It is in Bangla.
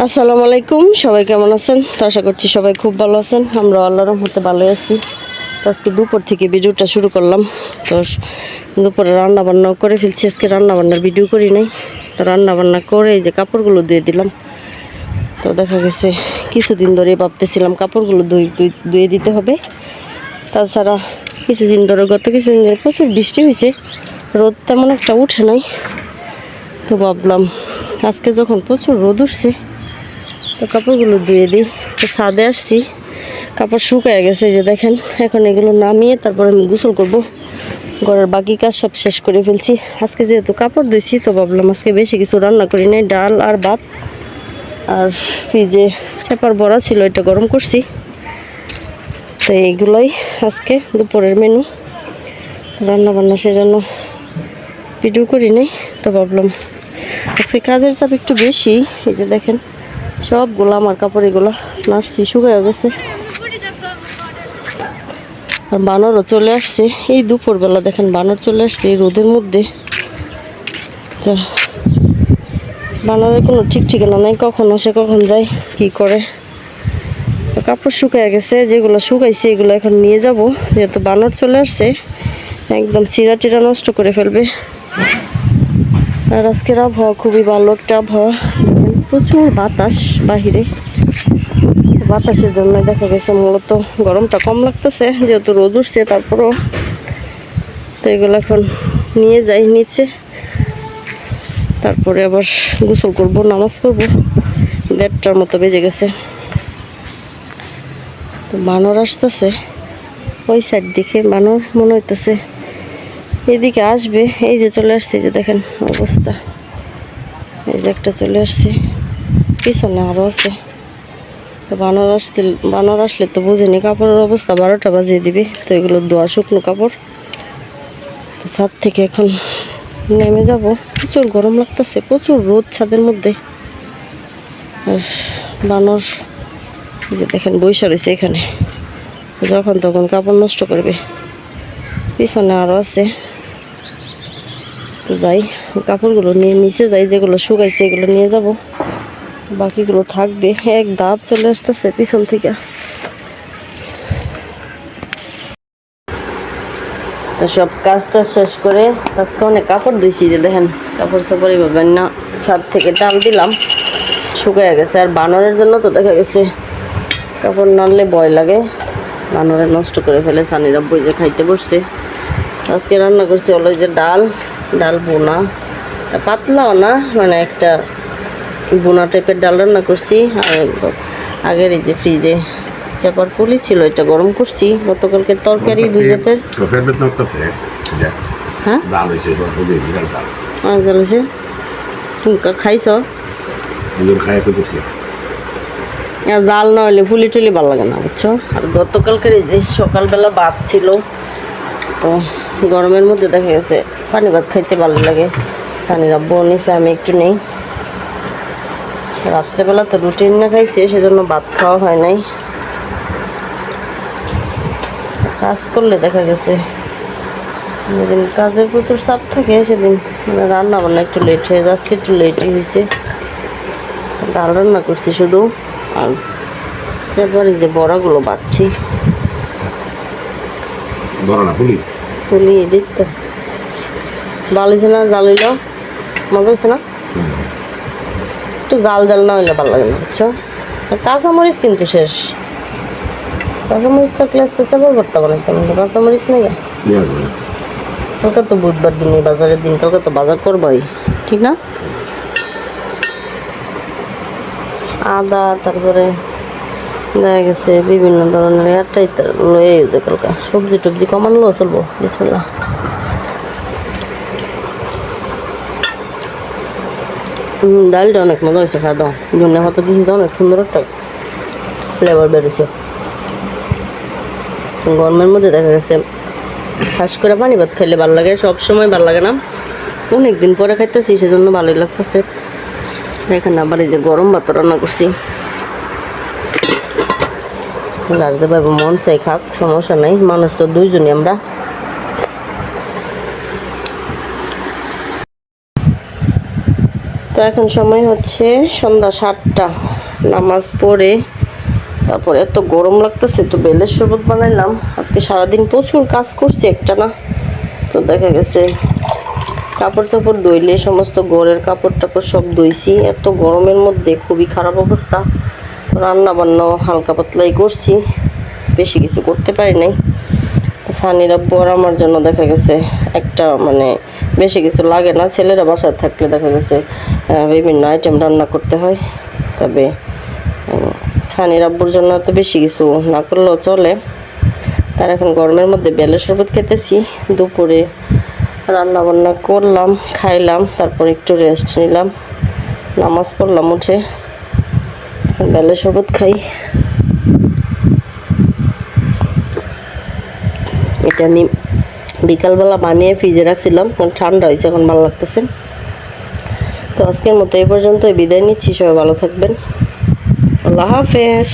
আসসালামু আলাইকুম, সবাই কেমন আছেন? তো আশা করছি সবাই খুব ভালো আছেন। আমরা আল্লাহর রহমতে ভালো আছি। তো আজকে দুপুর থেকে ভিডিওটা শুরু করলাম। তো দুপুরে রান্না বান্নাও করে ফেলছি। আজকে রান্না বান্নার ভিডিও করি নাই। তো রান্না বান্না করে এই যে কাপড়গুলো ধুয়ে দিলাম। তো দেখা গেছে কিছুদিন ধরে ভাবতেছিলাম কাপড়গুলো ধুয়ে দিতে হবে। তাছাড়া কিছুদিন ধরে কিছুদিন ধরে প্রচুর বৃষ্টি হয়েছে, রোদ তেমন একটা উঠে নাই। তো ভাবলাম আজকে যখন প্রচুর রোদ উঠছে তো কাপড়গুলো ধুয়ে দিই। তো ছাদে আসছি, কাপড় শুকায় গেছে যে দেখেন। এখন এগুলো নামিয়ে তারপরে আমি গোসল করব। ঘরের বাকি কাজ সব শেষ করে ফেলছি। আজকে যেহেতু কাপড় ধুইছি তো ভাবলাম আজকে বেশি কিছু রান্না করি নাই, ডাল আর ভাত আর ফ্রিজে চেপার বড়া ছিল, এটা গরম করছি। তো এইগুলোই আজকে দুপুরের মেনু। রান্না বান্না সেজন্য ভিডিও করি নাই। তো ভাবলাম আজকে কাজের চাপ একটু বেশি। এই যে দেখেন সবগুলো আমার কাপড়, এগুলো নাড়ছি, শুকায় গেছে। আর বানরও চলে আসছে এই দুপুরবেলা, দেখেন বানর চলে আসছে এই রোদের মধ্যে। তো বানরের কোনো ঠিক ঠিকানা নাই, কখন আসে কখন যায় কি করে। তো কাপড় শুকায় গেছে, যেগুলো শুকাইছে এগুলো এখন নিয়ে যাব, যেহেতু বানর চলে আসছে একদম চিরা টিরা নষ্ট করে ফেলবে। আর আজকের আবহাওয়া খুবই ভালো একটা আবহাওয়া, প্রচুর বাতাস বাহিরে। বাতাসের জন্য দেখা গেছে মূলত গরমটা কম লাগতেছে, যেহেতু রোদ উঠছে। তারপরও তো এগুলো এখন নিয়ে যাই নিচে, তারপরে আবার গোসল করব, নামাজ পড়বো। 1:30টার মতো বেজে গেছে। তো বানর আসতেছে ওই সাইড দিকে, বানর মনে হইতেছে এদিকে আসবে। এই যে চলে আসছে, যে দেখেন অবস্থা, এই যে একটা চলে আসছে, পিছনে আরও আছে। তো বানর আসলে তো বুঝেনি কাপড়ের অবস্থা 12টা বাজিয়ে দিবে। তো এগুলো ধোয়া শুকনো কাপড়। তো ছাদ থেকে এখন নেমে যাব, প্রচুর গরম লাগতেছে, প্রচুর রোদ ছাদের মধ্যে। আর বানর যে দেখেন বৈশা রয়েছে এখানে, যখন তখন কাপড় নষ্ট করবে। পিছনে আরও আছে। যাই কাপড়গুলো নিয়ে নিচে যাই, যেগুলো শুকাইছে এগুলো নিয়ে যাব, বাকিগুলো থাকবে। এক দাঁত চলে আসতেছে পিছন থেকে। তো সব কাজটা শেষ করে আজকে অনেক কাপড় ধুইছি, যে দেখেন কাপড় চাপড় এইভাবে না ছাদ থেকে টান দিলাম, শুকিয়ে গেছে। আর বানরের জন্য তো দেখা গেছে কাপড় নাড়লে ভয় লাগে, বানরে নষ্ট করে ফেলে। সানিরা বই যে খাইতে বসছে। আজকে রান্না করছি হলো যে ডাল বোনা, পাতলাও না, মানে একটা বোনা টাইপের ডাল রান্না করছি। আর আগের এই যে ফ্রিজে চেপার পুলি ছিল, এটা গরম করছি। গতকালকে তরকারি 2 জাতের। হ্যাঁ অনেক ডাল হয়েছে। খাইছ? জাল না হলে ফুলি টুলি ভালো লাগে না, বুঝছো। আর গতকালকের এই যে সকালবেলা ভাত ছিল, তো গরমের মধ্যে দেখা গেছে পানি ভাত খাইতে ভালো লাগে। সানিরা বোন নিছে, আমি একটু নেই। রাত্রেবেলা তো রুটি না খাইছি, সেজন্য ভাত খাওয়া হয় নাই। কাজ করলে দেখা গেছে যেদিন কাজের প্রচুর চাপ থাকে সেদিন রান্না বান্না একটু লেট হয়ে যায়। আজকে একটু লেটই হয়েছে। ডাল রান্না করছি শুধু, আর সেবারে যে বড়াগুলো বাচ্ছি। ফুলি দিতে ভালো হয়েছে না? জাল হইল মজা হয়েছে না? একটু জাল না হইলে ভালো লাগে না, বুঝছো। আর কাঁচামরিচ কিন্তু শেষ। কাঁচামরিচ থাকলে আজকে সেবার ভর্তা বানাইতাম, কিন্তু কাঁচামরিচ নেই। কালকে তো বুধবার দিন, বাজারের দিন, কালকে তো বাজার করবাই, ঠিক না? আদা, তারপরে দেখা গেছে বিভিন্ন ধরনের এয়ারটাই লয়ে যে কালকে সবজি টবজি কমানলেও চলবো। বিসমিল্লাহ। ডালটা অনেক মজা হয়েছে, খাওয়া দাওয়া। ধনিয়া পাতা দিয়েছি তো, অনেক সুন্দর একটা ফ্লেভার বেরিয়েছে। গরমের মধ্যে দেখা গেছে খাস করে পানি ভাত খাইলে ভালো লাগে, সব সময় ভালো লাগে না। অনেকদিন পরে খাইতেছি, সেজন্য ভালোই লাগতেছে। এখানে আবার এই যে গরম ভাত রান্না করছি। যার যেভাবে মন চাই খাক, সমস্যা নাই। মানুষ তো 2 জনই আমরা। তো এখন সময় হচ্ছে সন্ধ্যা 7টা। নামাজ পড়ে তারপর এত গরম লাগতেছে, তো বেলের শরবত বানাইলাম। আজকে সারাদিন প্রচুর কাজ করছি একটা না, তো দেখা গেছে কাপড় চাপড় ধুইলে সমস্ত ঘরের কাপড় টাপড় সব ধুইছি। এত গরমের মধ্যে খুবই খারাপ অবস্থা। রান্না বান্নাও হালকা পাতলাই করছি, বেশি কিছু করতে পারি নাই। সানির আব্বু আর আমার জন্য দেখা গেছে একটা মানে বেশি কিছু লাগে না। ছেলেরা বাসায় থাকলে দেখা গেছে বিভিন্ন আইটেম রান্না করতে হয়। তবে সানির আব্বুর জন্য তো বেশি কিছু না করলেও চলে। তার এখন গরমের মধ্যে বেলের শরবত খেতেছি। দুপুরে রান্না বান্না করলাম, খাইলাম, তারপর একটু রেস্ট নিলাম, নামাজ পড়লাম উঠে। বেলের শরবত খাই। এটা আমি বিকালবেলা বানিয়ে ফ্রিজে রাখছিলাম, কারণ ঠান্ডা হয়েছে, এখন ভালো লাগতেছে। তো আজকের মতো এই পর্যন্ত বিদায় নিচ্ছি। সবাই ভালো থাকবেন। আল্লাহ হাফেজ।